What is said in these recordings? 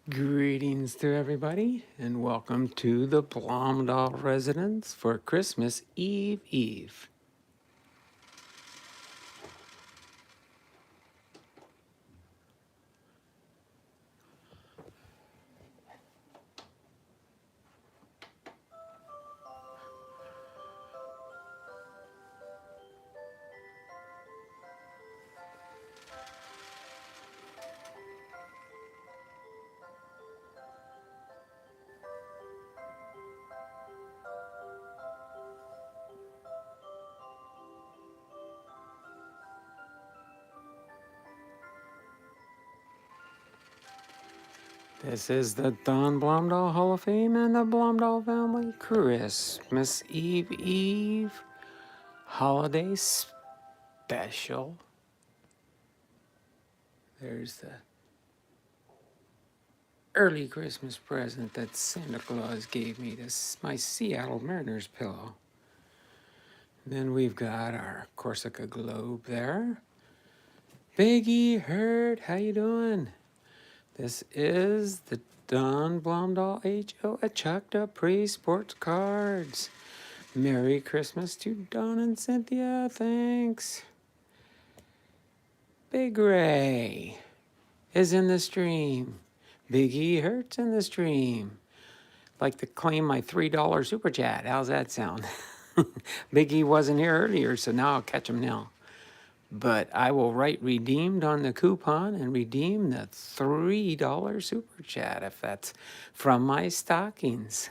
Greetings to everybody, and welcome to the Blomdahl residence for Christmas Eve. This is the Don Blomdahl Hall of Fame and the Blomdahl family Christmas Eve holiday special. There's the early Christmas present that Santa Claus gave me, my Seattle Mariners pillow. Then we've got our Corsica globe there. Biggie Hurt, how you doing? This is the Don Blomdahl H.O. Achakta Pre-Sports Cards. Merry Christmas to Don and Cynthia, thanks. Big Ray is in the stream. Biggie Hurt's in the stream. Like to claim my $3 super chat. How's that sound? Biggie wasn't here earlier, so now I'll catch him now. But I will write redeemed on the coupon and redeem the $3 super chat if that's from my stockings.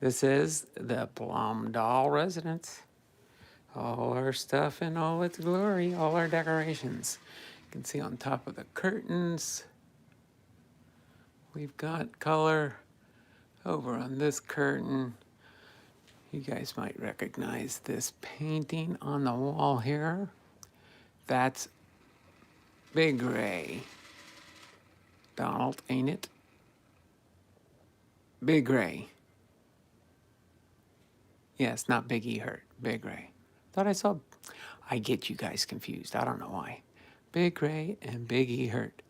This is the Blomdahl residence. All our stuff in all its glory, all our decorations. You can see on top of the curtains, we've got color over on this curtain. You guys might recognize this painting on the wall here. That's Big Ray. Donald, ain't it? Big Ray. Yes, not Biggie Hurt. Big Ray. Thought I saw. I get you guys confused. I don't know why. Big Ray and Biggie Hurt.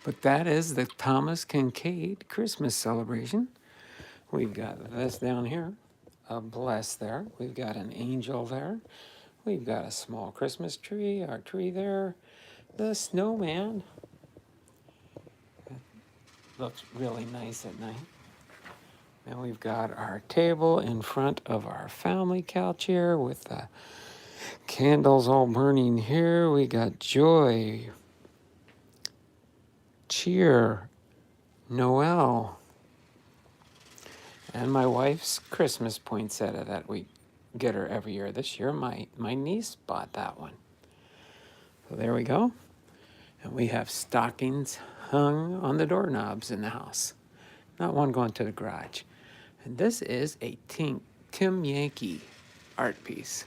But that is the Thomas Kincaid Christmas celebration. We've got this down here. A bless there. We've got an angel there. We've got a small Christmas tree. Our tree there. The snowman. Looks really nice at night. And we've got our table in front of our family couch here with the candles all burning here. We got joy, cheer, Noel, and my wife's Christmas poinsettia that we get her every year. This year, my niece bought that one. So there we go. And we have stockings hung on the doorknobs in the house. Not one going to the garage. And this is a Tim Yankee art piece.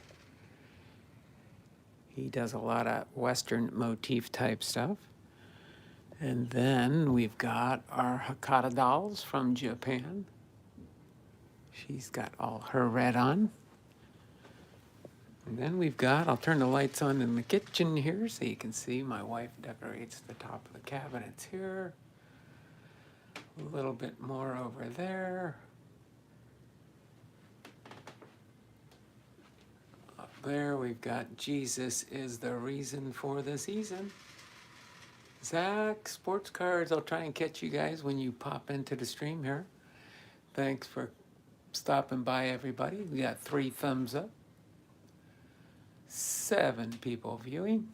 He does a lot of Western motif type stuff. And then we've got our Hakata dolls from Japan. She's got all her red on. And then we've got, I'll turn the lights on in the kitchen here so you can see my wife decorates the top of the cabinets here. A little bit more over there. Up there we've got Jesus is the reason for the season. Zach, sports cards. I'll try and catch you guys when you pop into the stream here. Thanks for stopping by, everybody. We got 3 thumbs up. 7 people viewing.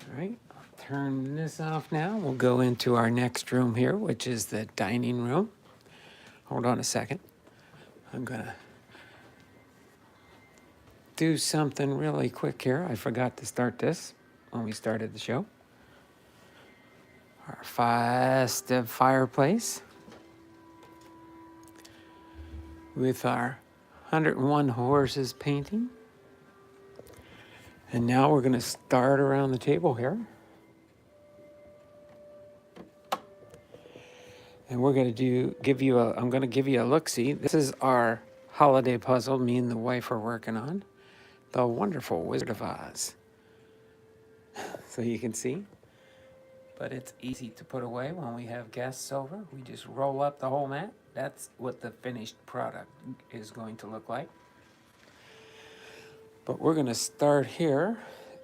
All right, I'll turn this off now. We'll go into our next room here, which is the dining room. Hold on a second. I'm gonna do something really quick here. I forgot to start this when we started the show. Our festive fireplace with our 101 horses painting. And now we're going to start around the table here. And we're going to I'm going to give you a look-see. This is our holiday puzzle me and the wife are working on. The Wonderful Wizard of Oz. so you can see. But it's easy to put away when we have guests over. We just roll up the whole mat. That's what the finished product is going to look like. But we're going to start here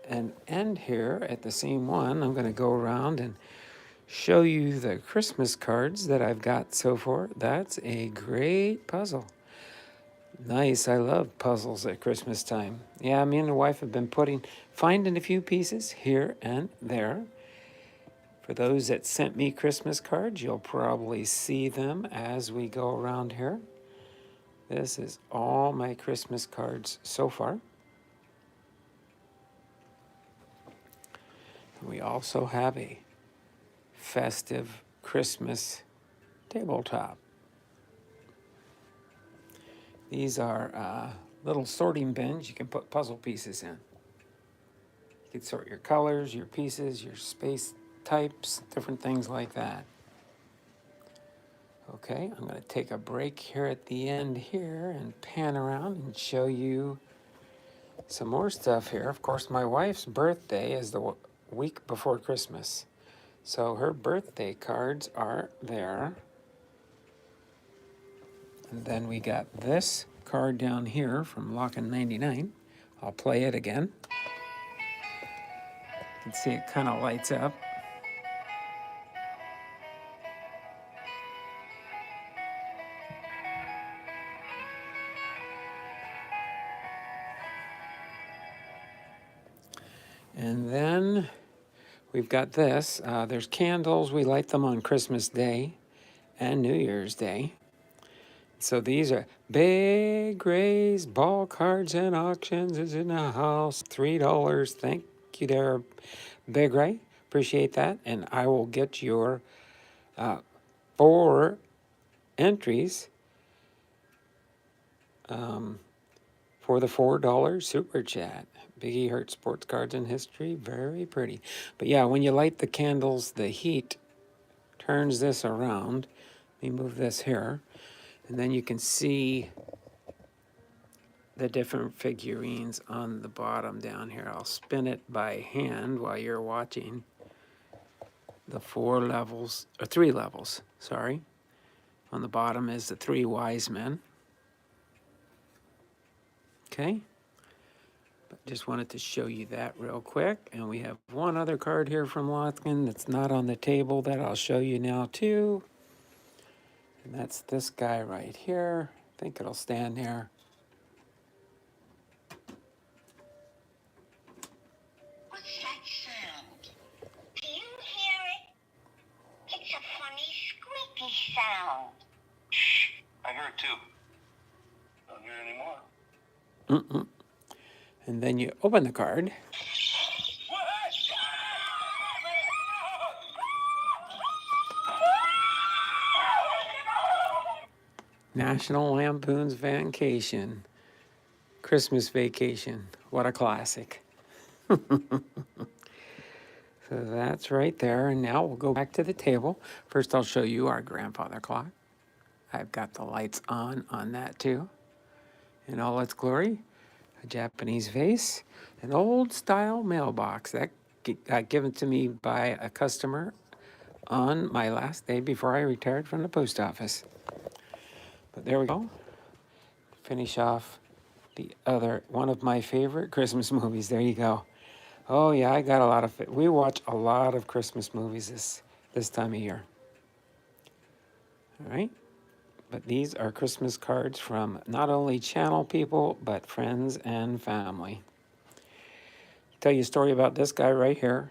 and end here at the same one. I'm going to go around and show you the Christmas cards that I've got so far. That's a great puzzle. Nice. I love puzzles at Christmas time. Yeah, me and the wife have been finding a few pieces here and there. For those that sent me Christmas cards, you'll probably see them as we go around here. This is all my Christmas cards so far. We also have a festive Christmas tabletop. These are little sorting bins you can put puzzle pieces in. You can sort your colors, your pieces, your space types, different things like that. Okay, I'm going to take a break here at the end here and pan around and show you some more stuff here. Of course, my wife's birthday is the week before Christmas. So her birthday cards are there. And then we got this card down here from Lock-in 99. I'll play it again. You can see it kind of lights up. And then we've got this. There's candles. We light them on Christmas Day and New Year's Day. So these are Big Ray's Ball Cards and Auctions is in the house. $3. Thank you there, Big Ray. Appreciate that. And I will get your 4 entries for the $4 super chat. Biggie Hurt Sports Cards in History. Very pretty. But yeah, when you light the candles, the heat turns this around. Let me move this here. And then you can see the different figurines on the bottom down here. I'll spin it by hand while you're watching. The 4 levels, or 3 levels, sorry. On the bottom is the 3 wise men. Okay. But just wanted to show you that real quick. And we have one other card here from Lock-in that's not on the table that I'll show you now too. And that's this guy right here. I think it'll stand there. What's that sound? Do you hear it? It's a funny squeaky sound. Shh, I heard it too. Don't hear it anymore. And then you open the card. National Lampoon's Vacation. Christmas Vacation. What a classic. So that's right there. And now we'll go back to the table. First, I'll show you our grandfather clock. I've got the lights on that too. In all its glory. A Japanese vase. An old style mailbox that got given to me by a customer on my last day before I retired from the post office. But there we go. Finish off the other, one of my favorite Christmas movies. There you go. Oh yeah, I got a lot of, we watch a lot of Christmas movies this time of year. All right. But these are Christmas cards from not only channel people, but friends and family. Tell you a story about this guy right here.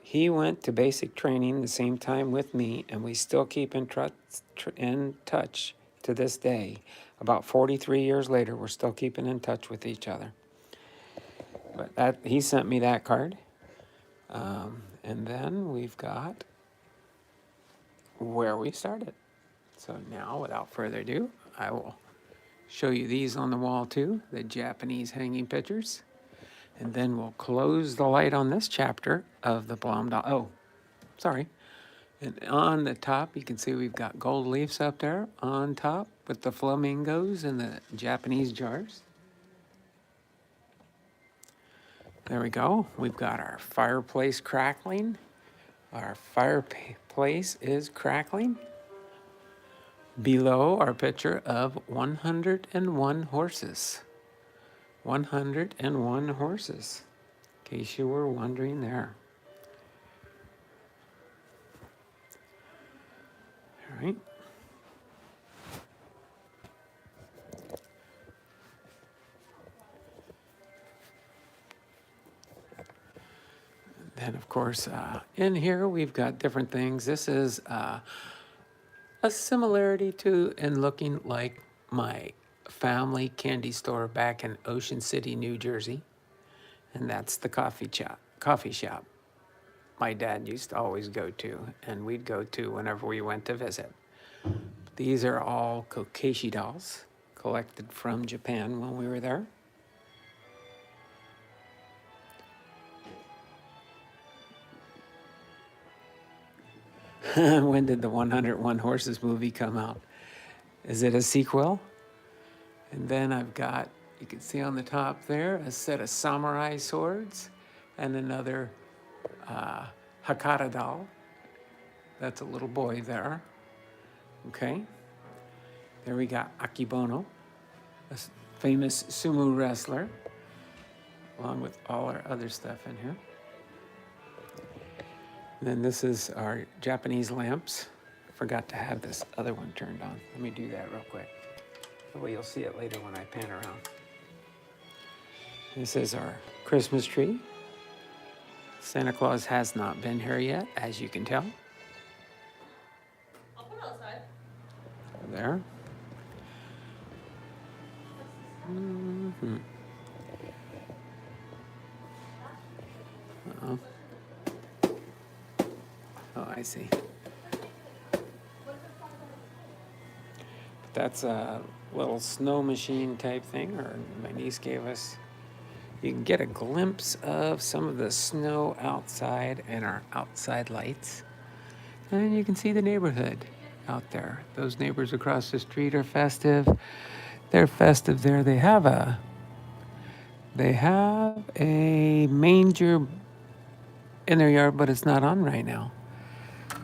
He went to basic training the same time with me, and we still keep in touch to this day. About 43 years later, we're still keeping in touch with each other. But he sent me that card. And then we've got where we started. So now, without further ado, I will show you these on the wall too, the Japanese hanging pictures. And then we'll close the light on this chapter of the Blomdahl. Oh, sorry. And on the top, you can see we've got gold leaves up there on top with the flamingos and the Japanese jars. There we go. We've got our fireplace crackling. Our fireplace is crackling. Below our picture of 101 horses. 101 horses, in case you were wondering there. All right. Then, of course, in here we've got different things. This is a similarity to and looking like my family candy store back in Ocean City, New Jersey. And that's the coffee shop my dad used to always go to, and we'd go to whenever we went to visit. These are all kokeshi dolls collected from Japan when we were there. When did the 101 Horses movie come out? Is it a sequel? And then I've got, you can see on the top there, a set of samurai swords and another Hakata doll. That's a little boy there. Okay. There we got Akibono, a famous sumo wrestler, along with all our other stuff in here. And then this is our Japanese lamps. Forgot to have this other one turned on. Let me do that real quick. That way you'll see it later when I pan around. This is our Christmas tree. Santa Claus has not been here yet, as you can tell. I'll put it outside. There. Mm-hmm. Uh-oh. Oh, I see. That's a little snow machine type thing, or my niece gave us. You can get a glimpse of some of the snow outside and our outside lights. And you can see the neighborhood out there. Those neighbors across the street are festive. They're festive there. They have a manger in their yard, but it's not on right now.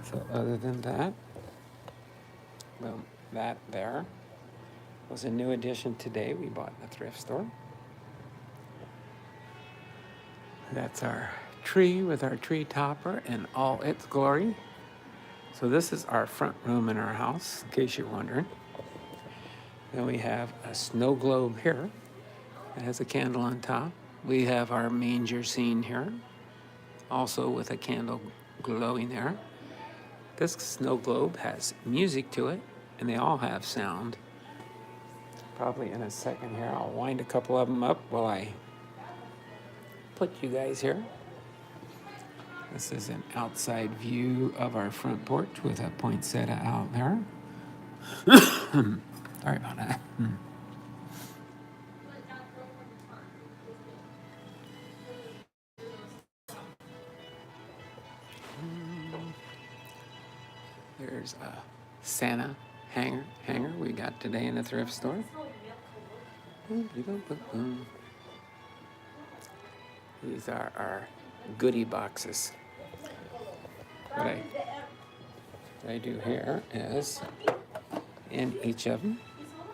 So other than that, well, that there was a new addition today we bought in a thrift store. That's our tree with our tree topper in all its glory. So this is our front room in our house, in case you're wondering. Then we have a snow globe here. It has a candle on top. We have our manger scene here, also with a candle glowing there. This snow globe has music to it, and they all have sound. Probably in a second here, I'll wind a couple of them up while I put you guys here. This is an outside view of our front porch with a poinsettia out there. Sorry about that. There's a Santa hanger we got today in the thrift store. These are our goodie boxes. What I do here is, in each of them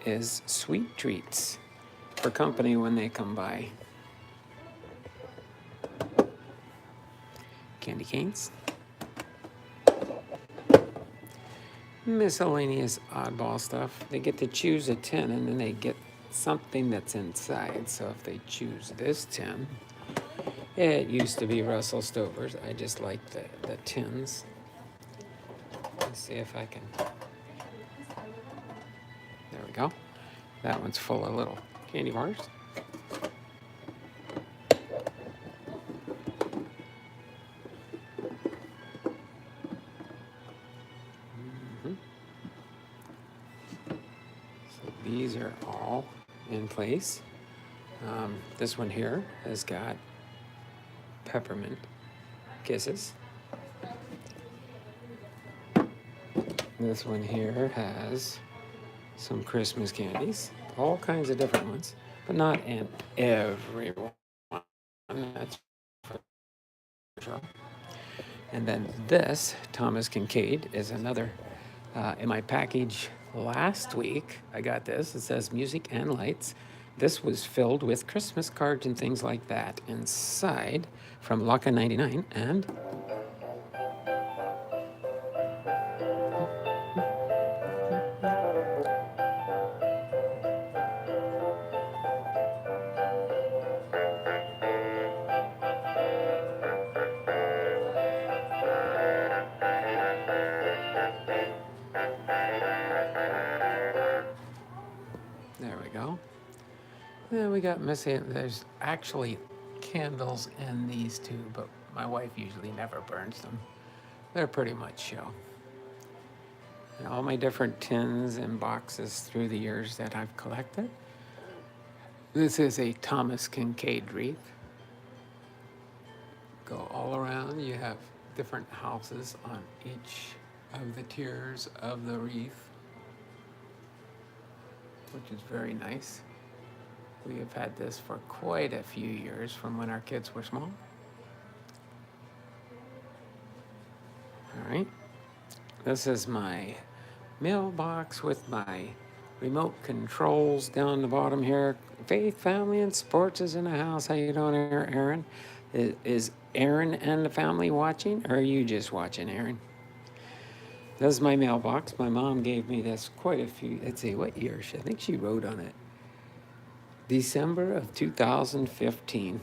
is sweet treats for company when they come by. Candy canes. Miscellaneous oddball stuff. They get to choose a tin and then they get something that's inside. So if they choose this tin, it used to be Russell Stover's. I just like the tins. Let's see if I can. There we go. That one's full of little candy bars. So these are all in place. This one here has got peppermint kisses. This one here has some Christmas candies, all kinds of different ones, but not in every one. That's intro. And then this, Thomas Kincaid, is another. In my package last week, I got this. It says Music and Lights. This was filled with Christmas cards and things like that inside from Laka 99. And there we go. Then we got missing. There's actually candles in these two, but my wife usually never burns them. They're pretty much show. And all my different tins and boxes through the years that I've collected. This is a Thomas Kincaid wreath. Go all around. You have different houses on each of the tiers of the wreath, which is very nice. We have had this for quite a few years from when our kids were small. All right. This is my mailbox with my remote controls down the bottom here. Faith, family, and sports is in the house. How you doing, Aaron? Is Aaron and the family watching, or are you just watching, Aaron? This is my mailbox. My mom gave me this quite a few. Let's see, what year? I think she wrote on it. December of 2015.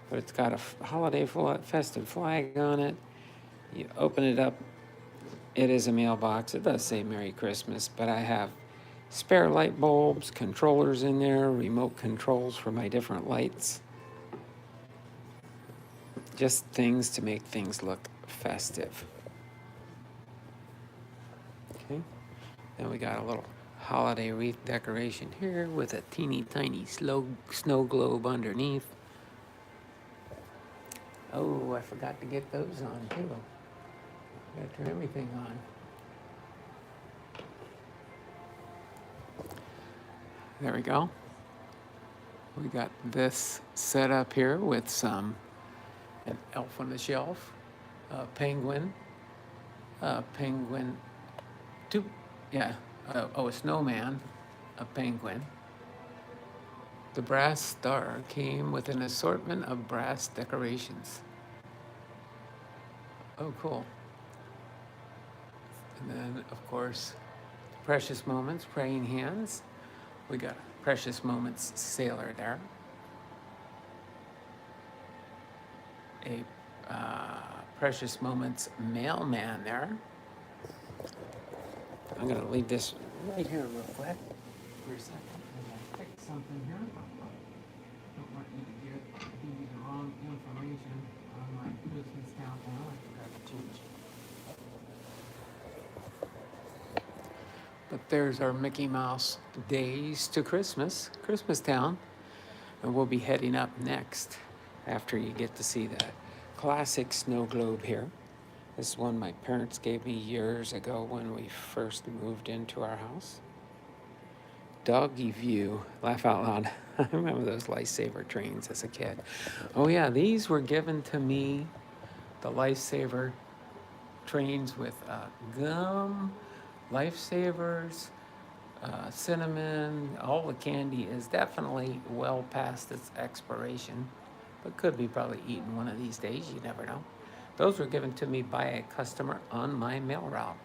But it's got a holiday festive flag on it. You open it up. It is a mailbox. It does say Merry Christmas, but I have spare light bulbs, controllers in there, remote controls for my different lights. Just things to make things look festive. Okay. Then we got a little holiday wreath decoration here with a teeny tiny snow globe underneath. Oh, I forgot to get those on too. Got to turn everything on. There we go. We got this set up here with an elf on the shelf, a penguin, a snowman, a penguin. The brass star came with an assortment of brass decorations. Oh, cool. And then, of course, Precious Moments, Praying Hands. We got Precious Moments sailor there. A Precious Moments mailman there. I'm going to leave this right here real quick for a second. I'm going to fix something here. Don't want you to give me the wrong information on my Christmas countdown. I forgot to change. But there's our Mickey Mouse Days to Christmas, Christmas Town. And we'll be heading up next after you get to see that classic snow globe here. This is one my parents gave me years ago when we first moved into our house. Doggy view, laugh out loud. I remember those Lifesaver trains as a kid. Oh yeah, these were given to me, the Lifesaver trains with gum, Lifesavers, cinnamon. All the candy is definitely well past its expiration, but could be probably eaten one of these days, you never know. Those were given to me by a customer on my mail route.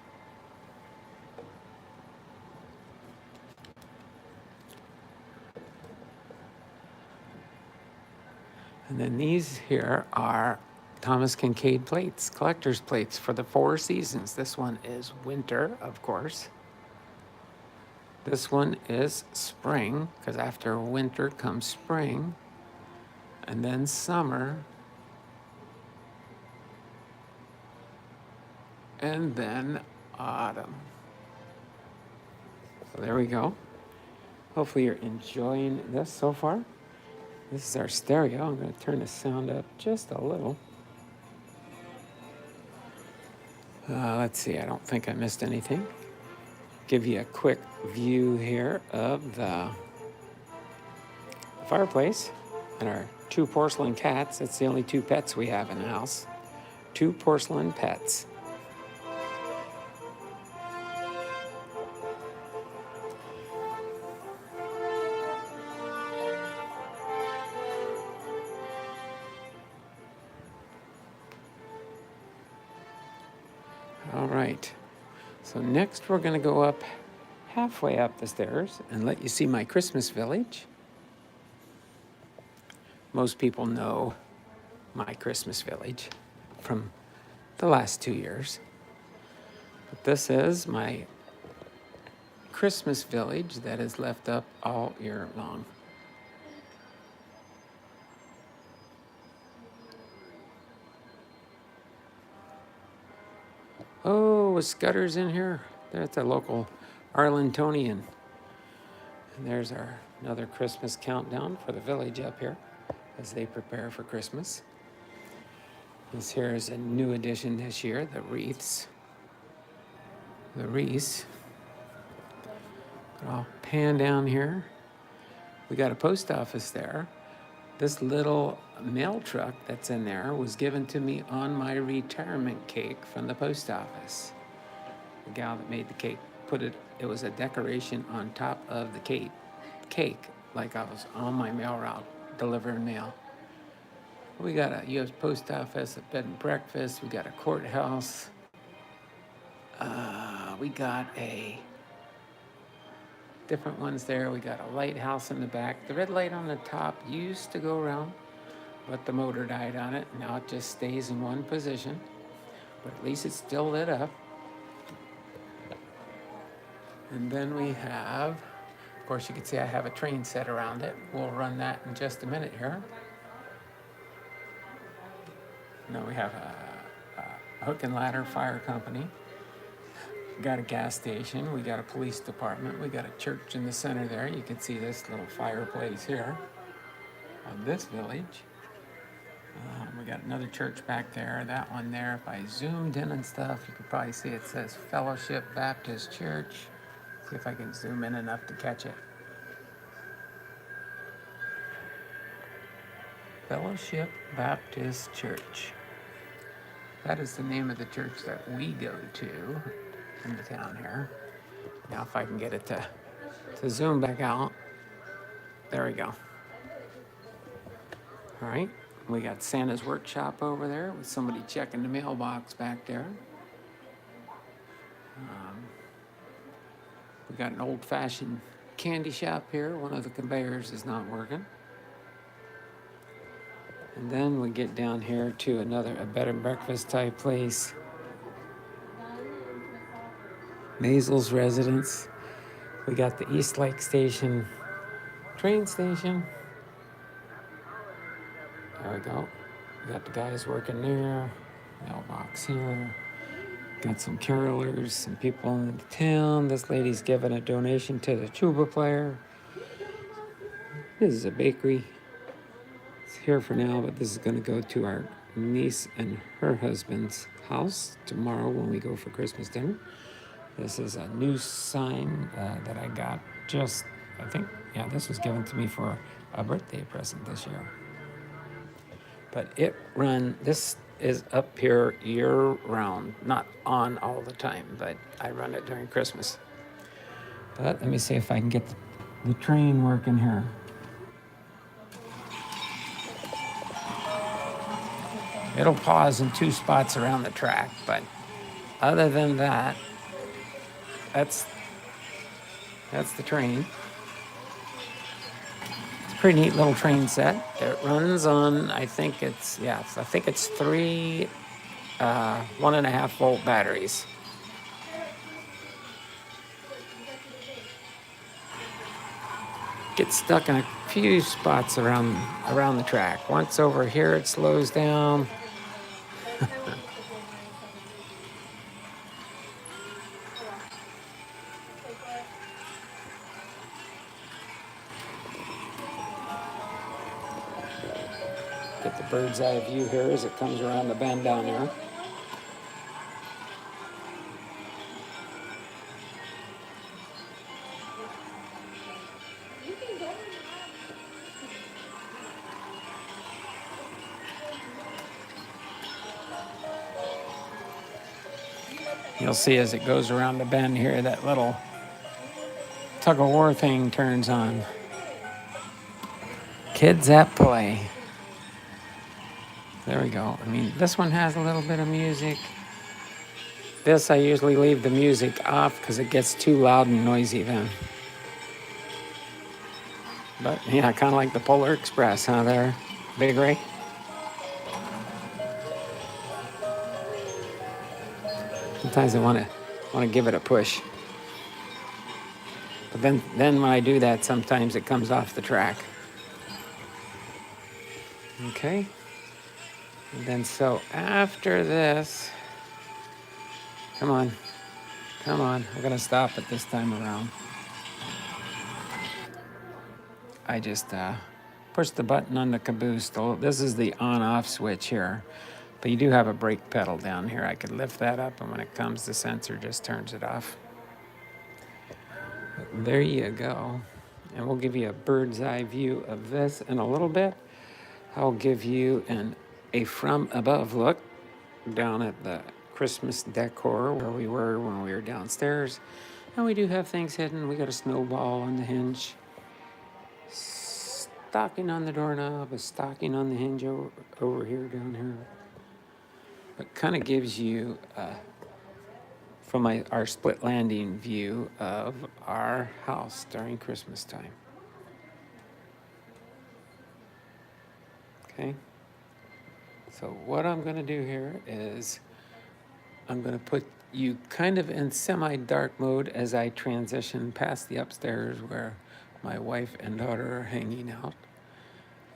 And then these here are Thomas Kincaid plates, collector's plates for the 4 seasons. This one is winter, of course. This one is spring, because after winter comes spring, and then summer, and then autumn. So there we go. Hopefully you're enjoying this so far. This is our stereo. I'm going to turn the sound up just a little. Let's see, I don't think I missed anything. Give you a quick view here of the fireplace and our 2 porcelain cats. That's the only 2 pets we have in the house. 2 porcelain pets. All right. So next we're going to go up halfway up the stairs and let you see my Christmas village. Most people know my Christmas village from the last 2 years. But this is my Christmas village that is left up all year long. Oh, a Scudder's in here. That's a local Arlingtonian. And there's our another Christmas countdown for the village up here as they prepare for Christmas. This here is a new addition this year, the wreaths. The wreaths. I'll pan down here. We got a post office there. This little mail truck that's in there was given to me on my retirement cake from the post office. The gal that made the cake put it was a decoration on top of the cake, like I was on my mail route delivering mail. We got a U.S. Post Office, a bed and breakfast. We got a courthouse. We got a different ones there. We got a lighthouse in the back. The red light on the top used to go around, but the motor died on it. Now it just stays in one position, but at least it's still lit up. And then we have, of course, you can see I have a train set around it. We'll run that in just a minute here. Now we have a hook and ladder fire company. We got a gas station. We got a police department. We got a church in the center there. You can see this little fireplace here of this village. We got another church back there. That one there, if I zoomed in and stuff, you could probably see it says Fellowship Baptist Church. See if I can zoom in enough to catch it. Fellowship Baptist Church. That is the name of the church that we go to in the town here. Now if I can get it to zoom back out. There we go. All right. We got Santa's workshop over there with somebody checking the mailbox back there. We got an old-fashioned candy shop here. One of the conveyors is not working. And then we get down here to a bed and breakfast type place. Mazel's residence. We got the East Lake Station train station. There we go. We got the guys working there. Mailbox here. Got some carolers, some people in the town. This lady's giving a donation to the tuba player. This is a bakery. It's here for now, but this is going to go to our niece and her husband's house tomorrow when we go for Christmas dinner. This is a new sign that I got this was given to me for a birthday present this year. But this is up here year round, not on all the time, but I run it during Christmas. But let me see if I can get the train working here. It'll pause in 2 spots around the track, but other than that, that's the train. It's a pretty neat little train set. It runs on, I think it's 3 1.5 volt batteries. Gets stuck in a few spots around the track. Once over here, it slows down. Get the bird's eye view here as it comes around the bend down there. You'll see as it goes around the bend here, that little tug of war thing turns on. Kids at play. There we go. I mean, this one has a little bit of music. This I usually leave the music off because it gets too loud and noisy then. But yeah, kind of like the Polar Express, huh there, Big Ray? Sometimes I want to give it a push. But then when I do that, sometimes it comes off the track. Okay. And then so after this, come on, come on. We're gonna stop it this time around. I just push the button on the caboose. This is the on-off switch here. But you do have a brake pedal down here. I could lift that up, and when it comes, the sensor just turns it off. But there you go. And we'll give you a bird's eye view of this in a little bit. I'll give you a from above look down at the Christmas decor where we were when we were downstairs. And we do have things hidden. We got a snowball on the hinge, stocking on the doorknob, a stocking on the hinge over here, down here. It kind of gives you, from our split landing view of our house during Christmas time. Okay? So what I'm going to do here is I'm going to put you kind of in semi-dark mode as I transition past the upstairs where my wife and daughter are hanging out.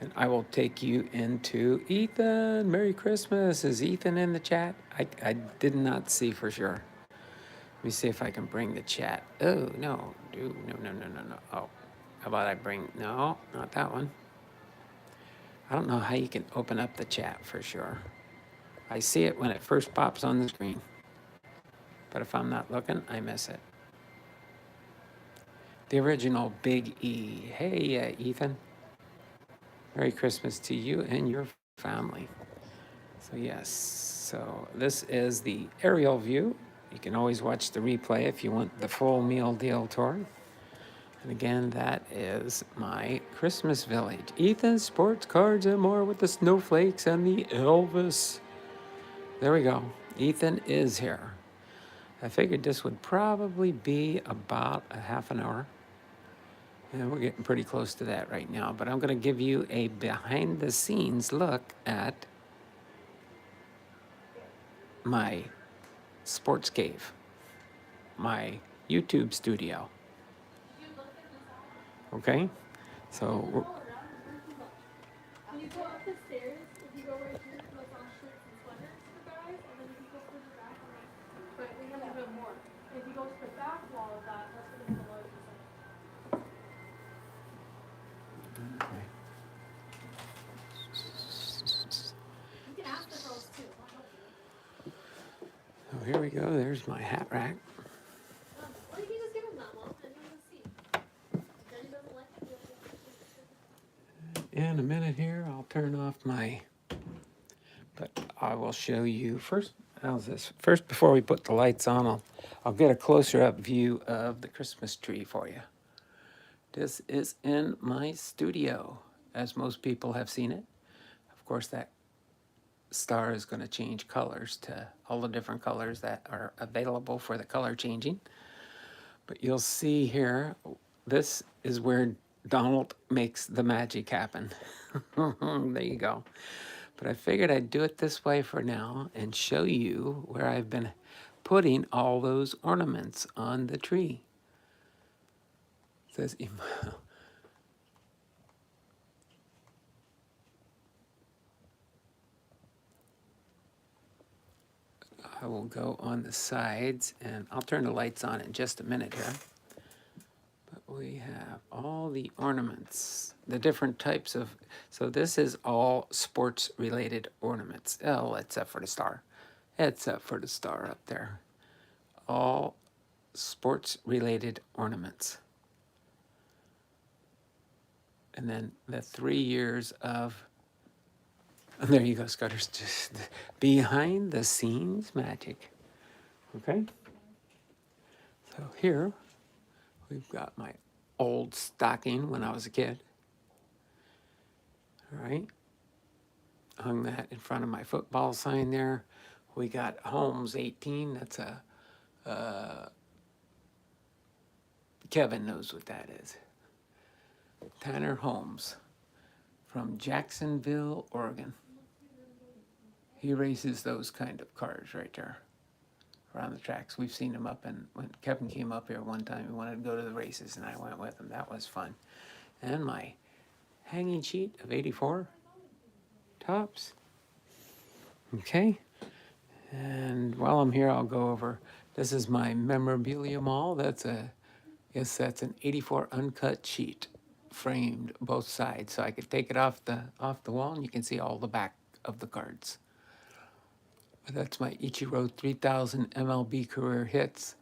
And I will take you into Ethan. Merry Christmas. Is Ethan in the chat? I did not see for sure. Let me see if I can bring the chat. Oh, no. No. Oh, how about I bring, no, not that one. I don't know how you can open up the chat for sure. I see it when it first pops on the screen. But if I'm not looking, I miss it. The original Big E. Hey, Ethan. Merry Christmas to you and your family. So yes, so this is the aerial view. You can always watch the replay if you want the full meal deal tour. And again, that is my Christmas village. Ethan, sports cards and more with the snowflakes and the Elvis. There we go. Ethan is here. I figured this would probably be about a half an hour. And we're getting pretty close to that right now. But I'm going to give you a behind the scenes look at my sports cave, my YouTube studio. Okay? So, When you go up the stairs, if you go right here, it's on shirts and sweaters for guys, and then if you go further back, but we have a bit more. If you go to the back wall of that, that's gonna be the larger size. You can ask the girls too, I'll help you. so here we go. There's my hat rack. Or you can just give them that one, and you'll just see. If Jenny doesn't like it, In a minute here, I'll turn off my, but I will show you first. How's this? First, before we put the lights on, I'll get a closer up view of the Christmas tree for you. This is in my studio, as most people have seen it. Of course, that star is going to change colors to all the different colors that are available for the color changing. But you'll see here, this is where Donald makes the magic happen. There you go. But I figured I'd do it this way for now and show you where I've been putting all those ornaments on the tree. It says, I will go on the sides and I'll turn the lights on in just a minute here. But we have all the ornaments, the different types of, so this is all sports related ornaments. Oh, except for the star. Except for the star up there. All sports related ornaments. And then the 3 years of, and there you go, Scudder's just behind the scenes magic. Okay. So here we've got my old stocking when I was a kid. All right. Hung that in front of my football sign there. We got Holmes 18. That's a, Kevin knows what that is. Tanner Holmes from Jacksonville, Oregon. He races those kind of cars right there around the tracks. We've seen him up, and when Kevin came up here one time, he wanted to go to the races, and I went with him. That was fun. And my hanging sheet of 84 tops. Okay. And while I'm here, I'll go over. This is my memorabilia mall. That's an 84 uncut sheet, framed both sides, so I could take it off the wall, and you can see all the back of the cards. That's my Ichiro 3000 MLB career hits,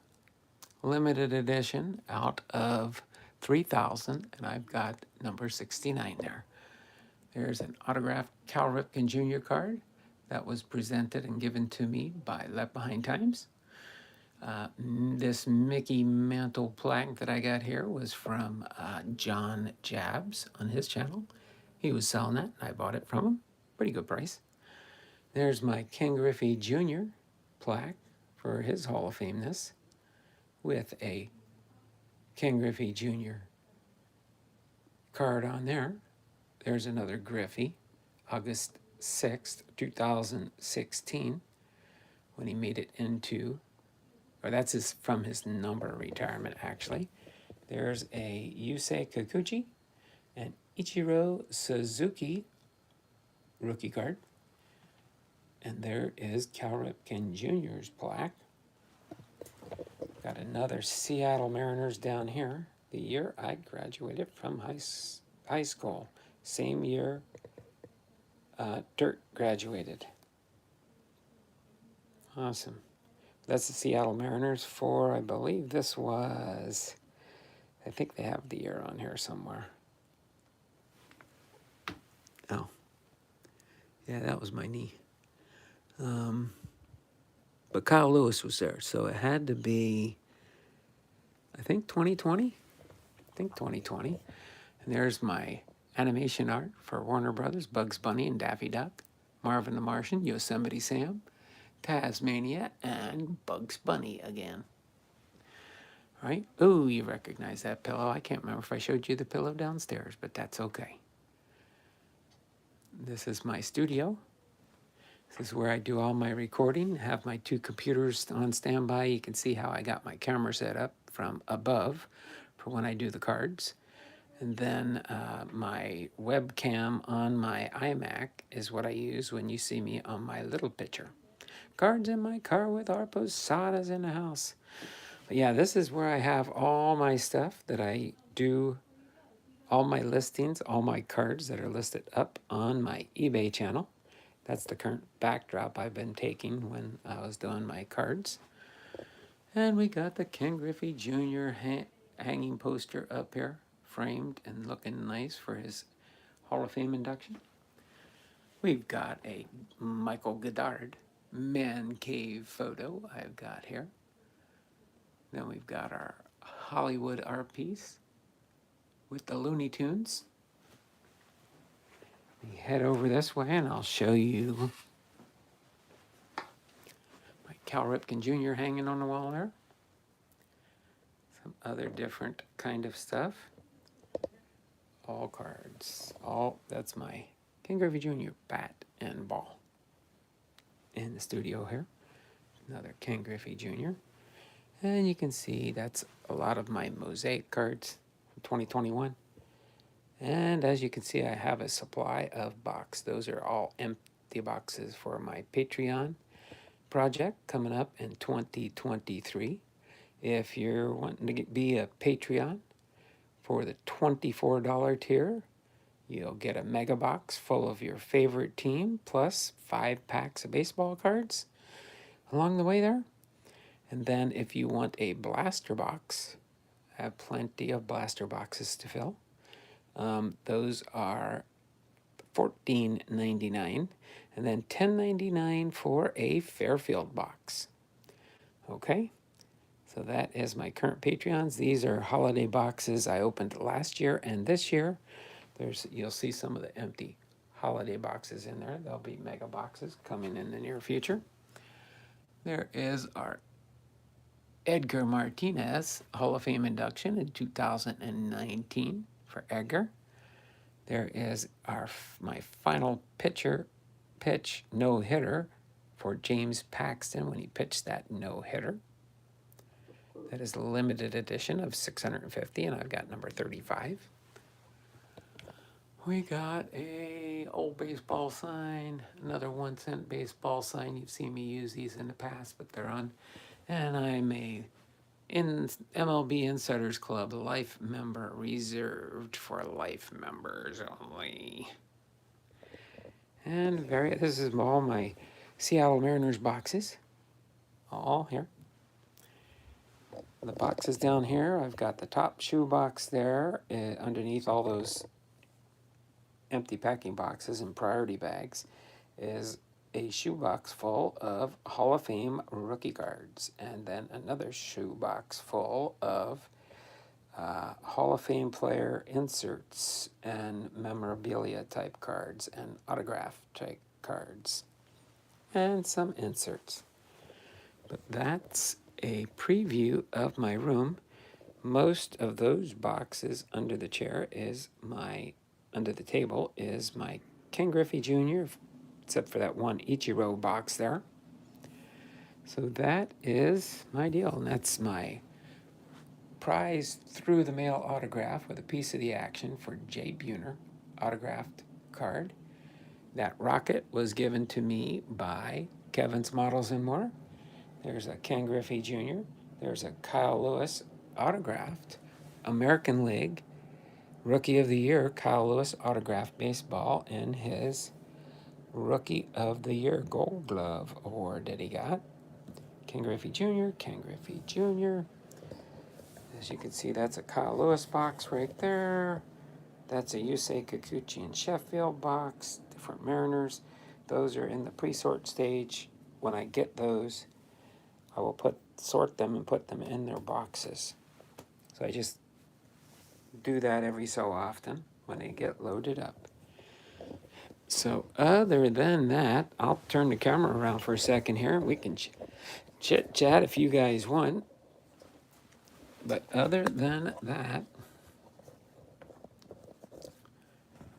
limited edition out of 3,000, and I've got number 69 there. There's an autographed Cal Ripken Jr. card that was presented and given to me by Left Behind Times. This Mickey Mantle plaque that I got here was from John Jabs on his channel. He was selling that, and I bought it from him. Pretty good price. There's my Ken Griffey Jr. plaque for his Hall of Fameness with a Ken Griffey Jr. card on there. There's another Griffey, August 6th, 2016, when he made it into, or that's from his number retirement actually. There's a Yusei Kikuchi and Ichiro Suzuki rookie card. And there is Cal Ripken Jr.'s plaque. Got another Seattle Mariners down here. The year I graduated from high school. Same year Dirt graduated. Awesome. That's the Seattle Mariners for, I believe this was, I think they have the year on here somewhere. Oh. Yeah, that was my knee. But Kyle Lewis was there, so it had to be, I think 2020? I think 2020. And there's my animation art for Warner Brothers, Bugs Bunny and Daffy Duck, Marvin the Martian, Yosemite Sam, Tasmania, and Bugs Bunny again. All right? Ooh, you recognize that pillow. I can't remember if I showed you the pillow downstairs, but that's okay. This is my studio. This is where I do all my recording. Have my two computers on standby. You can see how I got my camera set up from above for when I do the cards. And then my webcam on my iMac is what I use when you see me on my little picture. Cards in my car with our posadas in the house. But yeah, this is where I have all my stuff that I do, all my listings, all my cards that are listed up on my eBay channel. That's the current backdrop I've been taking when I was doing my cards. And we got the Ken Griffey Jr. hanging poster up here, framed and looking nice for his Hall of Fame induction. We've got a Michael Goddard man cave photo I've got here. Then we've got our Hollywood art piece with the Looney Tunes. We head over this way and I'll show you my Cal Ripken Jr. hanging on the wall there. Some other different kind of stuff. All cards. That's my Ken Griffey Jr. bat and ball in the studio here. Another Ken Griffey Jr. And you can see that's a lot of my mosaic cards from 2021. And as you can see, I have a supply of box. Those are all empty boxes for my Patreon project coming up in 2023. If you're wanting to be a Patreon for the $24 tier, you'll get a mega box full of your favorite team plus 5 packs of baseball cards along the way there. And then if you want a blaster box, I have plenty of blaster boxes to fill. Those are $14.99 and then $10.99 for a Fairfield box. Okay, so that is my current Patreons. These are holiday boxes I opened last year and this year. You'll see some of the empty holiday boxes in there. There'll be mega boxes coming in the near future. There is our Edgar Martinez Hall of Fame induction in 2019 for Edgar. There is my final pitch no hitter for James Paxton when he pitched that no hitter. That is a limited edition of 650, and I've got number 35. We got a old baseball sign, another 1-cent baseball sign. You've seen me use these in the past, but they're on. And I'm a MLB Insiders Club life member, reserved for life members only. And this is all my Seattle Mariners boxes, all here. The boxes down here, I've got the top shoe box there, underneath all those empty packing boxes and priority bags is a shoebox full of Hall of Fame rookie cards, and then another shoebox full of Hall of Fame player inserts and memorabilia type cards and autograph type cards and some inserts. But that's a preview of my room. Most of those boxes under the table is my Ken Griffey Jr., except for that one Ichiro box there. So that is my deal, and that's my prize through the mail autograph with a piece of the action for Jay Buhner autographed card. That rocket was given to me by Kevin's Models and More. There's a Ken Griffey Jr. There's a Kyle Lewis autographed American League Rookie of the Year, Kyle Lewis autographed baseball in his Rookie of the Year Gold Glove award that he got. Ken Griffey Jr., Ken Griffey Jr. As you can see, that's a Kyle Lewis box right there. That's a Yusei Kikuchi and Sheffield box, different Mariners. Those are in the pre-sort stage. When I get those, I will sort them and put them in their boxes. So I just do that every so often when they get loaded up. So other than that, I'll turn the camera around for a second here. We can chit chat if you guys want. But other than that,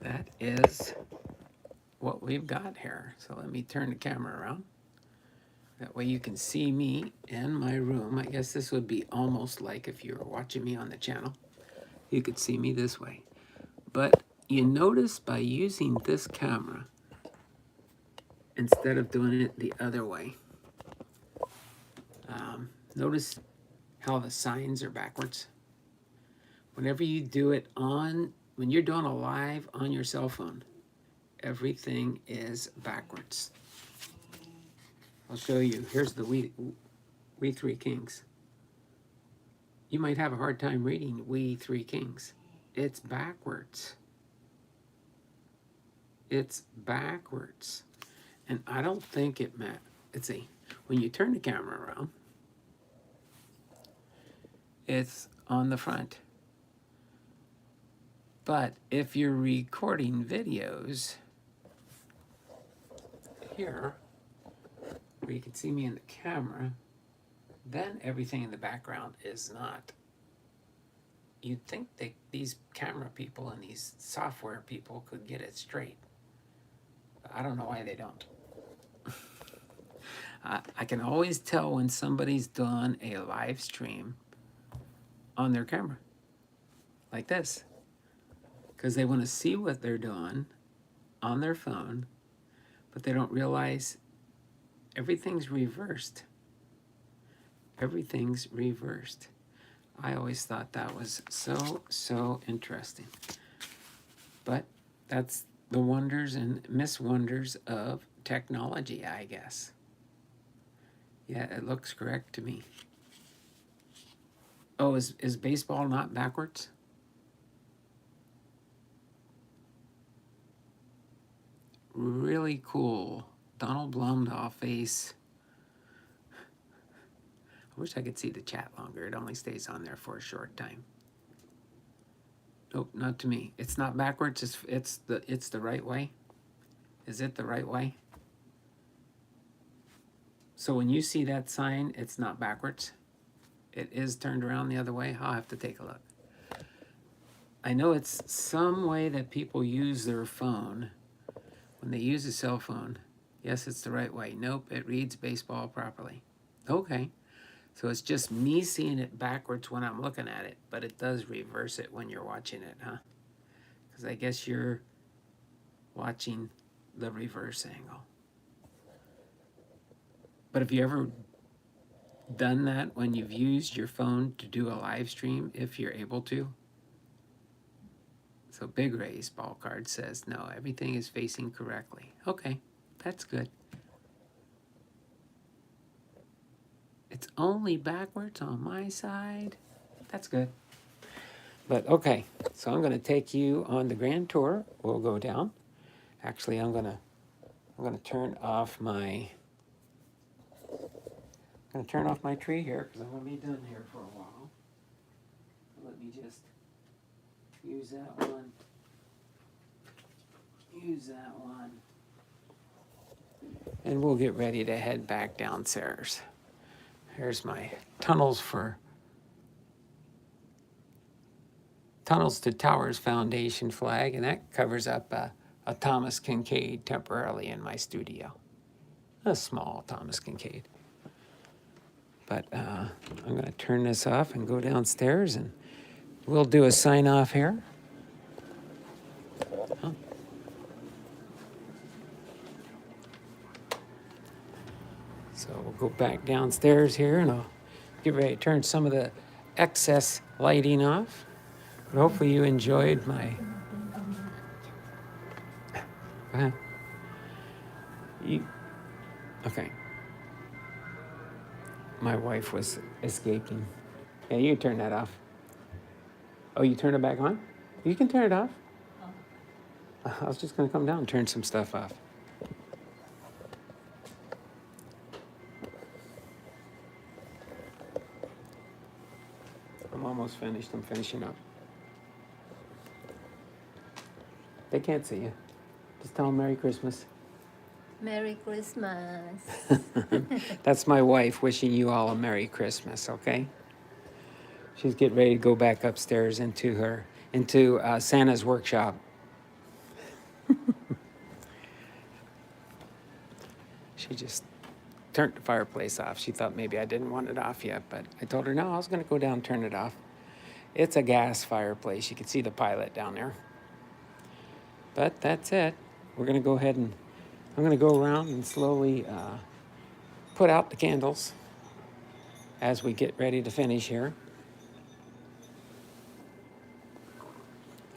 that is what we've got here. So let me turn the camera around. That way you can see me in my room. I guess this would be almost like if you were watching me on the channel. You could see me this way. But you notice by using this camera, instead of doing it the other way, notice how the signs are backwards. Whenever you do it when you're doing a live on your cell phone, everything is backwards. I'll show you. Here's the We Three Kings. You might have a hard time reading We Three Kings. It's backwards. It's backwards. And I don't think it matters. Let's see. When you turn the camera around, it's on the front. But if you're recording videos here, where you can see me in the camera, then everything in the background is not. You'd think these camera people and these software people could get it straight. But I don't know why they don't. I can always tell when somebody's done a live stream on their camera, like this, because they want to see what they're doing on their phone, but they don't realize everything's reversed. Everything's reversed. I always thought that was so interesting. But that's the wonders and miswonders of technology, I guess. Yeah, it looks correct to me. Oh, is baseball not backwards? Really cool. Donald Blomdahl face. I wish I could see the chat longer. It only stays on there for a short time. Nope, not to me. It's not backwards. It's the right way. Is it the right way? So when you see that sign, it's not backwards. It is turned around the other way. I'll have to take a look. I know it's some way that people use their phone when they use a cell phone. Yes, it's the right way. Nope, it reads baseball properly. Okay. So it's just me seeing it backwards when I'm looking at it, but it does reverse it when you're watching it, huh? Because I guess you're watching the reverse angle. But have you ever done that when you've used your phone to do a live stream, if you're able to? So Big Ray's ball card says, no, everything is facing correctly. Okay, that's good. It's only backwards on my side. That's good. But okay, so I'm going to take you on the grand tour. We'll go down. Actually, I'm going to turn off my tree here because I'm going to be done here for a while. Let me just use that one. Use that one. And we'll get ready to head back downstairs. Here's my Tunnels to Towers Foundation flag, and that covers up a Thomas Kincaid temporarily in my studio. A small Thomas Kincaid. But I'm going to turn this off and go downstairs, and we'll do a sign off here. Huh? So we'll go back downstairs here, and I'll get ready to turn some of the excess lighting off. But hopefully you enjoyed my... Okay. My wife was escaping. Yeah, you can turn that off. Oh, you turn it back on? You can turn it off. I was just going to come down and turn some stuff off. I'm almost finished. I'm finishing up. They can't see you. Just tell them Merry Christmas. Merry Christmas. That's my wife wishing you all a Merry Christmas, okay? She's getting ready to go back upstairs into Santa's workshop. She just turned the fireplace off. She thought maybe I didn't want it off yet, but I told her, no, I was going to go down and turn it off. It's a gas fireplace. You can see the pilot down there. But that's it. We're going to go ahead and I'm going to go around and slowly put out the candles as we get ready to finish here.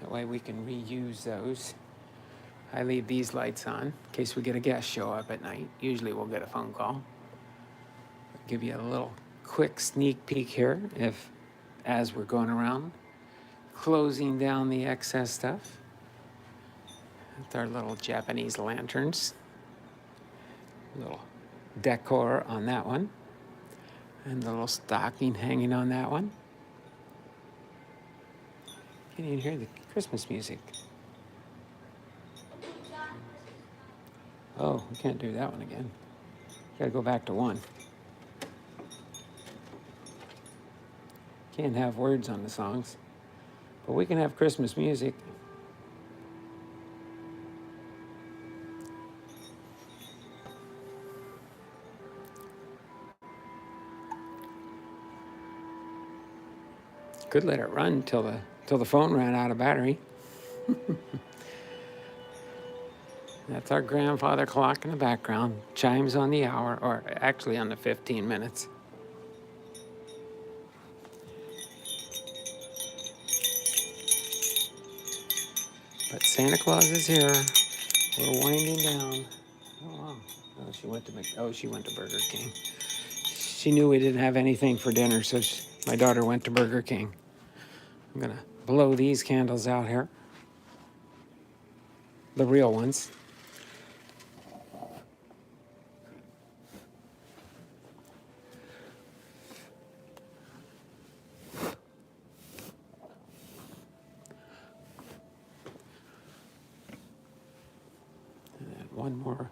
That way we can reuse those. I leave these lights on in case we get a guest show up at night. Usually we'll get a phone call. I'll give you a little quick sneak peek here as we're going around, closing down the excess stuff with our little Japanese lanterns. Little decor on that one. And the little stocking hanging on that one. Can't even hear the Christmas music. Oh, we can't do that one again. Gotta go back to 1. Can't have words on the songs. But we can have Christmas music. Could let it run till the phone ran out of battery. That's our grandfather clock in the background. Chimes on the hour, or actually on the 15 minutes. But Santa Claus is here. We're winding down. Oh, wow. Oh, she went to Burger King. She knew we didn't have anything for dinner, so my daughter went to Burger King. I'm going to blow these candles out here. The real ones. one more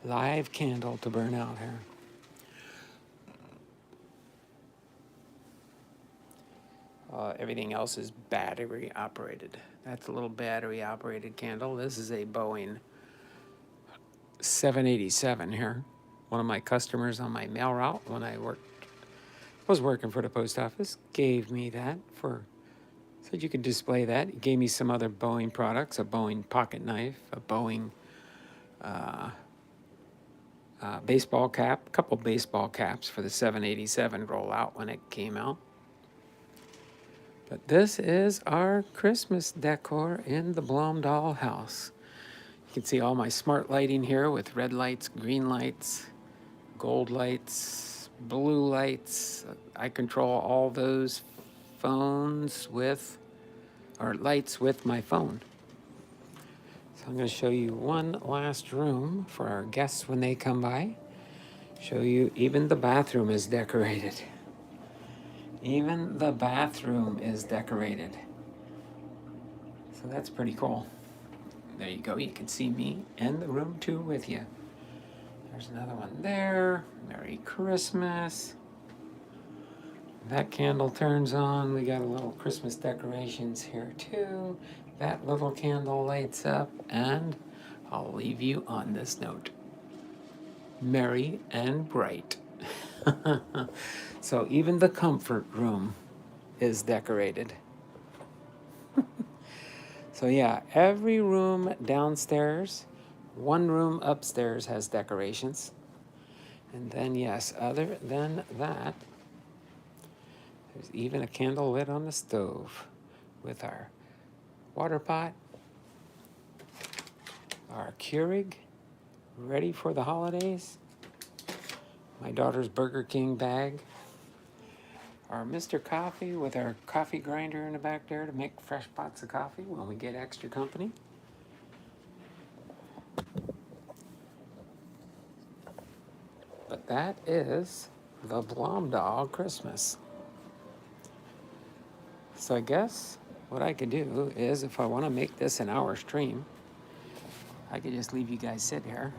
live candle to burn out here. Everything else is battery operated. That's a little battery operated candle. This is a Boeing 787 here. One of my customers on my mail route when I was working for the post office gave me that said you could display that. He gave me some other Boeing products, a Boeing pocket knife, a Boeing baseball cap, a couple baseball caps for the 787 rollout when it came out. But this is our Christmas decor in the Blomdahl house. You can see all my smart lighting here with red lights, green lights, gold lights, blue lights. I control all those lights with my phone. So I'm going to show you one last room for our guests when they come by. Show you even the bathroom is decorated. Even the bathroom is decorated. So that's pretty cool. There you go. You can see me in the room too with you. There's another one there. Merry Christmas. That candle turns on. We got a little Christmas decorations here too. That little candle lights up, and I'll leave you on this note. Merry and bright. So even the comfort room is decorated. So yeah, every room downstairs, one room upstairs has decorations. And then yes, other than that, there's even a candle lit on the stove with our water pot, our Keurig, ready for the holidays, my daughter's Burger King bag, our Mr. Coffee with our coffee grinder in the back there to make fresh pots of coffee when we get extra company. But that is the Blomdahl Christmas. So I guess what I could do is, if I want to make this an hour stream, I could just leave you guys sit here.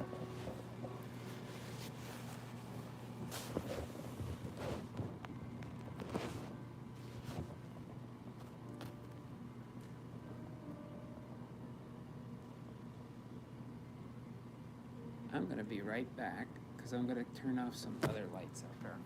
I'm going to be right back because I'm going to turn off some other lights up there.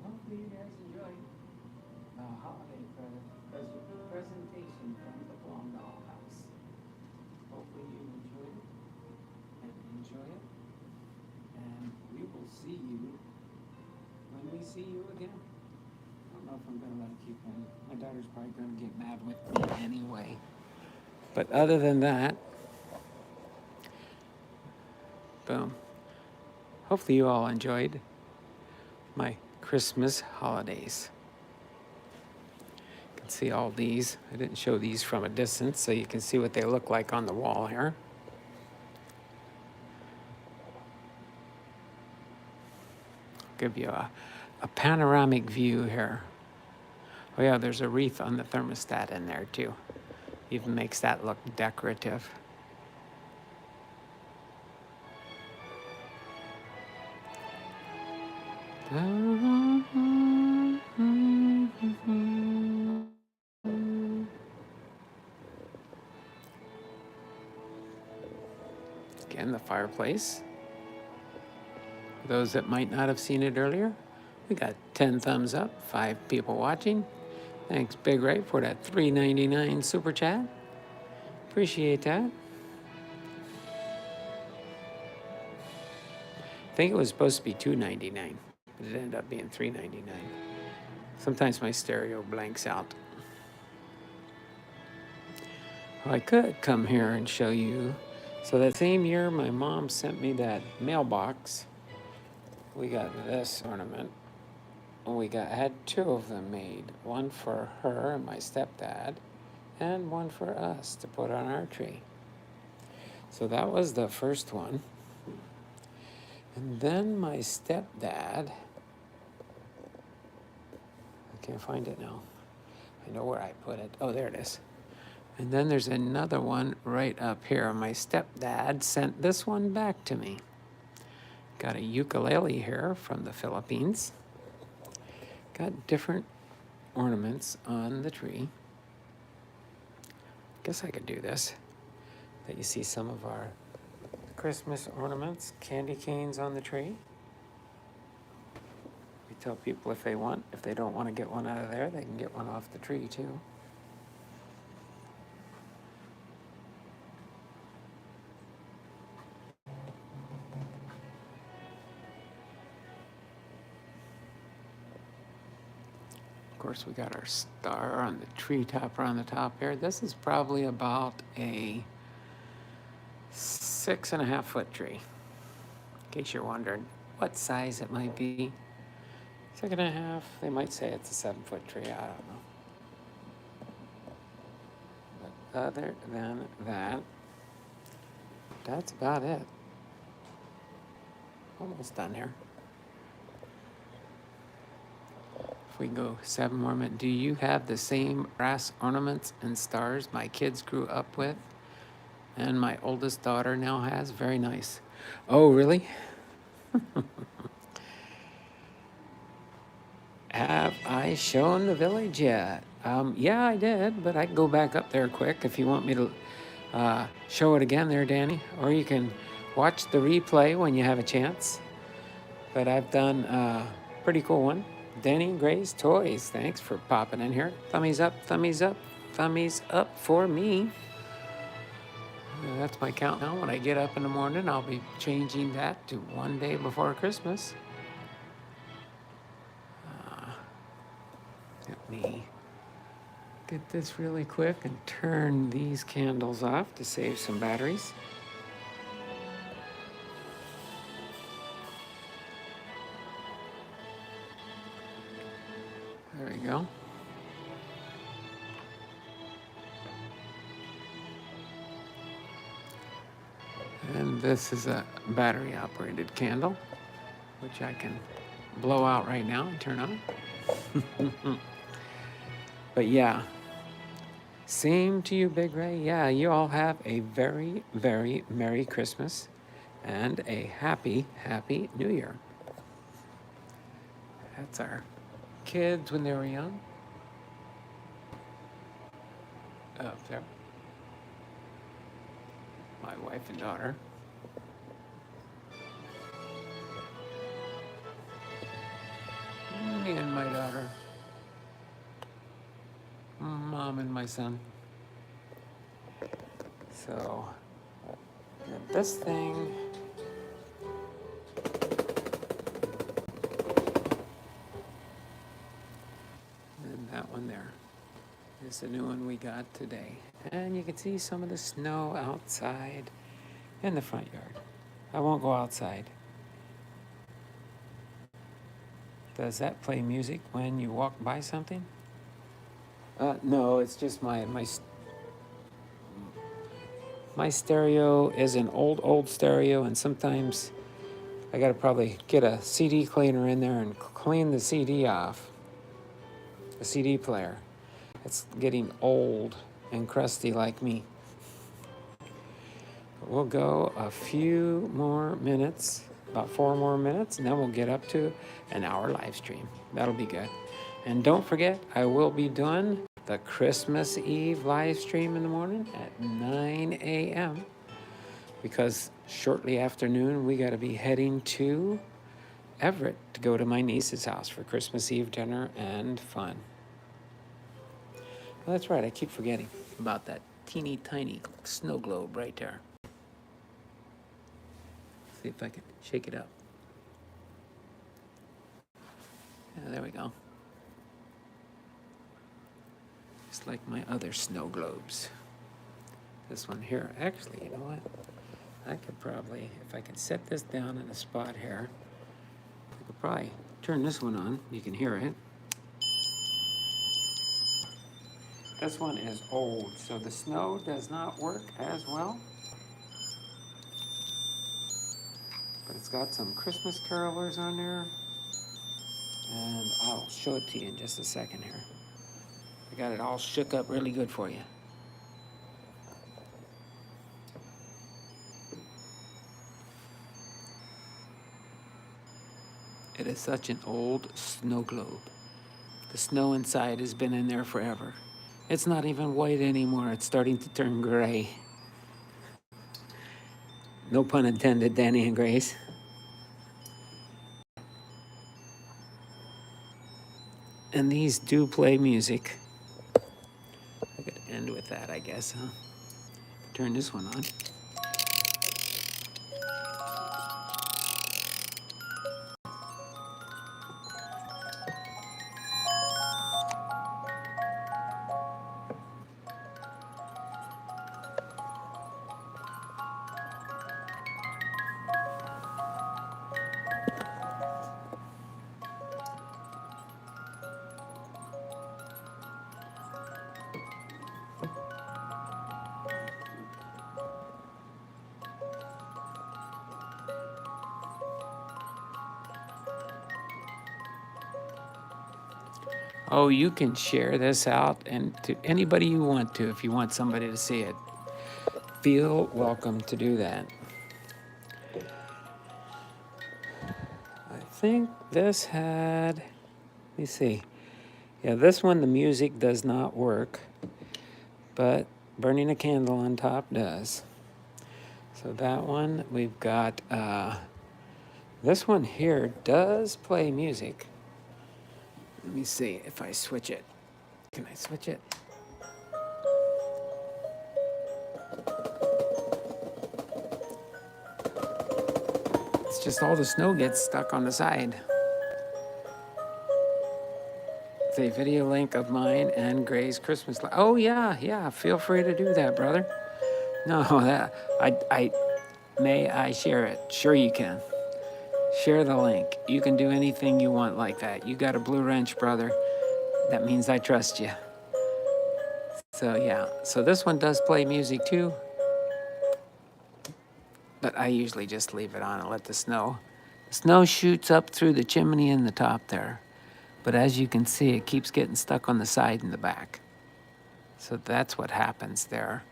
Hopefully you guys enjoyed the holiday presentation from the Blomdahl house. Hopefully you enjoyed it and enjoy it. And we will see you when we see you again. I don't know if I'm going to let it keep on. My daughter's probably going to get mad with me anyway. But other than that, boom. Hopefully you all enjoyed my Christmas holidays. You can see all these. I didn't show these from a distance so you can see what they look like on the wall here. Give you a panoramic view here. Oh yeah, there's a wreath on the thermostat in there too. Even makes that look decorative. Again, the fireplace. For those that might not have seen it earlier, we got 10 thumbs up, 5 people watching. Thanks, Big Ray, for that $3.99 super chat. Appreciate that. I think it was supposed to be $2.99, but it ended up being $3.99. Sometimes my stereo blanks out. Well, I could come here and show you. So that same year my mom sent me that mailbox, we got this ornament. Had 2 of them made, one for her and my stepdad, and one for us to put on our tree. So that was the first one. And then my stepdad, I can't find it now. I know where I put it. Oh, there it is. And then there's another one right up here. My stepdad sent this one back to me. Got a ukulele here from the Philippines. Got different ornaments on the tree. Guess I could do this. That you see some of our Christmas ornaments, candy canes on the tree. We tell people if they don't want to get one out of there, they can get one off the tree too. Of course, we got our star on the tree topper on the top here. This is probably about a 6.5 foot tree. In case you're wondering what size it might be. 6.5, they might say it's a 7 foot tree, I don't know. But other than that, that's about it. Almost done here. If we go 7 more minutes, do you have the same brass ornaments and stars my kids grew up with and my oldest daughter now has? Very nice. Oh, really? Have I shown the village yet? Yeah, I did, but I can go back up there quick if you want me to show it again there, Danny. Or you can watch the replay when you have a chance. But I've done a pretty cool one. Danny Gray's Toys, thanks for popping in here. Thummies up, thummies up, thummies up for me. That's my countdown. When I get up in the morning, I'll be changing that to one day before Christmas. Let me get this really quick and turn these candles off to save some batteries. There we go. And this is a battery operated candle, which I can blow out right now and turn on. But yeah, same to you, Big Ray. Yeah, you all have a very, very Merry Christmas and a happy, happy New Year. That's our kids when they were young. Up there. My wife and daughter. Me and my daughter. Mom and my son. So, get this thing. And that one there is the new one we got today. And you can see some of the snow outside in the front yard. I won't go outside. Does that play music when you walk by something? No, it's just my stereo is an old stereo, and sometimes I gotta probably get a CD cleaner in there and clean the CD off, the CD player. It's getting old and crusty like me. But we'll go a few more minutes, about 4 more minutes, and then we'll get up to an hour live stream. That'll be good. And don't forget, I will be doing the Christmas Eve live stream in the morning at 9 a.m. because shortly after noon, we got to be heading to Everett to go to my niece's house for Christmas Eve dinner and fun. Well, that's right, I keep forgetting about that teeny tiny snow globe right there. See if I can shake it up. Yeah, there we go. Just like my other snow globes. This one here, actually, you know what? I could probably, if I could set this down in a spot here, I could probably turn this one on. You can hear it. This one is old, so the snow does not work as well. But it's got some Christmas carolers on there. And I'll show it to you in just a second here. I got it all shook up really good for you. It is such an old snow globe. The snow inside has been in there forever. It's not even white anymore. It's starting to turn gray. No pun intended, Danny and Grace. And these do play music. I could end with that, I guess, huh? Turn this one on. Oh, you can share this out and to anybody you want to if you want somebody to see it. Feel welcome to do that. I think this had, let me see. Yeah, this one, the music does not work, but burning a candle on top does. So that one, we've got, this one here does play music. Let me see if I switch it. Can I switch it? It's just all the snow gets stuck on the side. It's a video link of mine and Gray's Christmas light. Oh yeah, feel free to do that, brother. No, that may I share it? Sure you can. Share the link. You can do anything you want like that. You got a blue wrench, brother. That means I trust you. So yeah, so this one does play music too. But I usually just leave it on and let the snow shoots up through the chimney in the top there. But as you can see, it keeps getting stuck on the side and the back. So that's what happens there.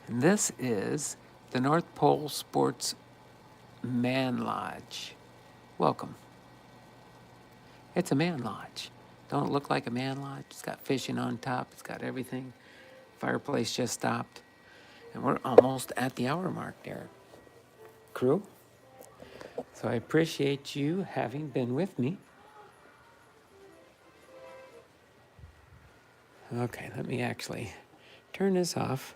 And this is the North Pole Sports Man Lodge. Welcome. It's a man lodge. Don't it look like a man lodge? It's got fishing on top. It's got everything. Fireplace just stopped. And we're almost at the hour mark there, crew. So I appreciate you having been with me. Okay, let me actually turn this off.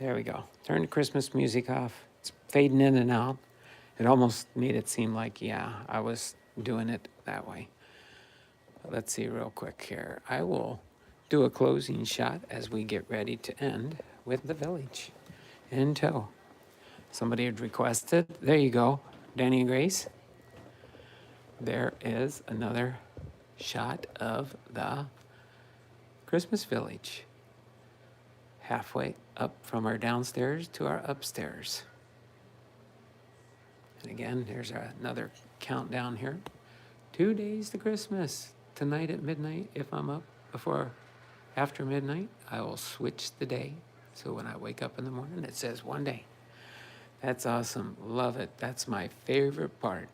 There we go. Turn the Christmas music off. It's fading in and out. It almost made it seem like, yeah, I was doing it that way. But let's see real quick here. I will do a closing shot as we get ready to end with the village in tow. Somebody had requested. There you go, Danny and Grace. There is another shot of the Christmas village. Halfway up from our downstairs to our upstairs. And again, there's another countdown here. 2 days to Christmas. Tonight at midnight, if I'm up after midnight, I will switch the day. So when I wake up in the morning, it says 1 day. That's awesome. Love it. That's my favorite part.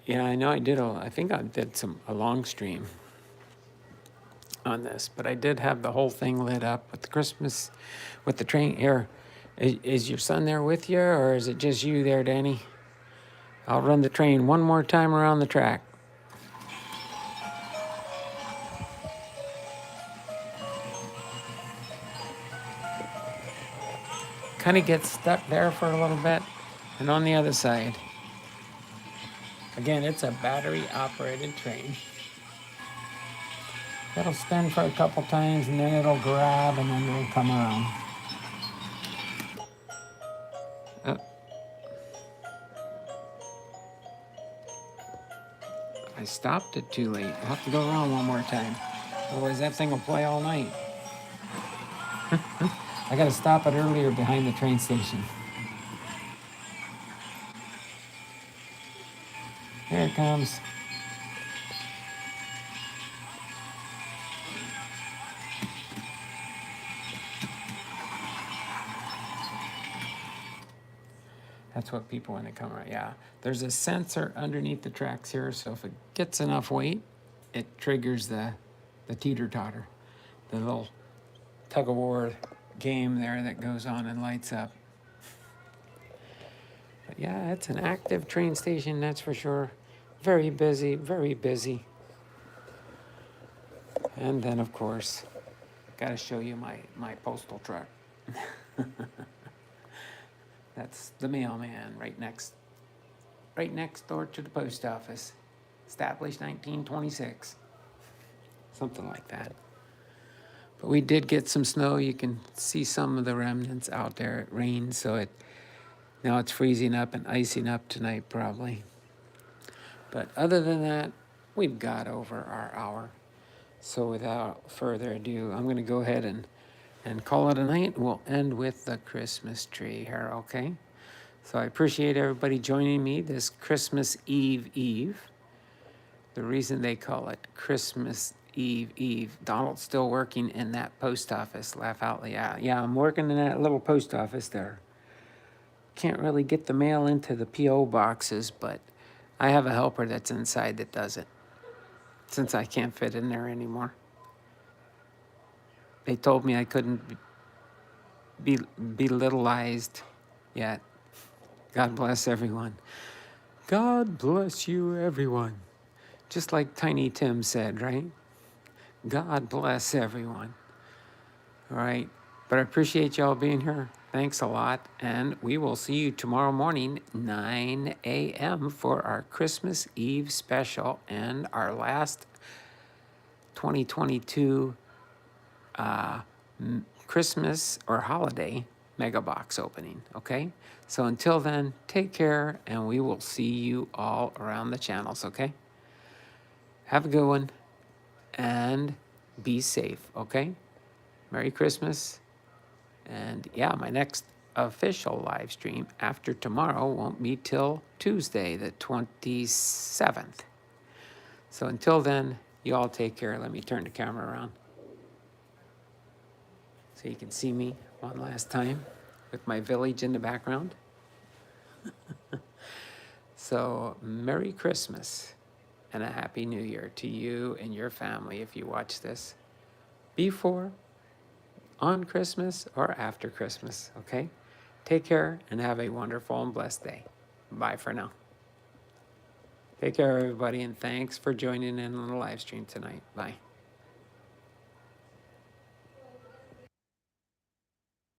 Yeah, I know I think I did a long stream on this, but I did have the whole thing lit up with the Christmas, with the train here. Is your son there with you, or is it just you there, Danny? I'll run the train one more time around the track. Kind of gets stuck there for a little bit, and on the other side. Again, it's a battery-operated train. It'll spin for a couple times, and then it'll grab, and then it'll come around. I stopped it too late. I'll have to go around one more time. Otherwise, that thing will play all night. I got to stop it earlier behind the train station. Here it comes. That's what people when they come around. Yeah, there's a sensor underneath the tracks here, so if it gets enough weight, it triggers the teeter-totter, the little tug-of-war game there that goes on and lights up. But yeah, it's an active train station, that's for sure. Very busy, very busy. And then, of course, got to show you my postal truck. That's the mailman right next door to the post office. Established 1926. Something like that. But we did get some snow. You can see some of the remnants out there. It rained, so now it's freezing up and icing up tonight probably. But other than that, we've got over our hour. So without further ado, I'm going to go ahead and call it a night. We'll end with the Christmas tree here, okay? So I appreciate everybody joining me this Christmas Eve. The reason they call it Christmas Eve, Donald's still working in that post office. Laugh out loud. Yeah, I'm working in that little post office there. Can't really get the mail into the P.O. boxes, but I have a helper that's inside that does it, since I can't fit in there anymore. They told me I couldn't be belittleized yet. God bless everyone. God bless you, everyone. Just like Tiny Tim said, right? God bless everyone. All right. But I appreciate y'all being here. Thanks a lot. And we will see you tomorrow morning, 9 a.m. for our Christmas Eve special and our last 2022 Christmas or holiday mega box opening, okay? So until then, take care, and we will see you all around the channels, okay? Have a good one, and be safe, okay? Merry Christmas. And yeah, my next official live stream after tomorrow won't be till Tuesday, the 27th. So until then, you all take care. Let me turn the camera around so you can see me one last time with my village in the background. So Merry Christmas and a Happy New Year to you and your family if you watch this before, on Christmas, or after Christmas, okay? Take care and have a wonderful and blessed day. Bye for now. Take care, everybody, and thanks for joining in on the live stream tonight. Bye.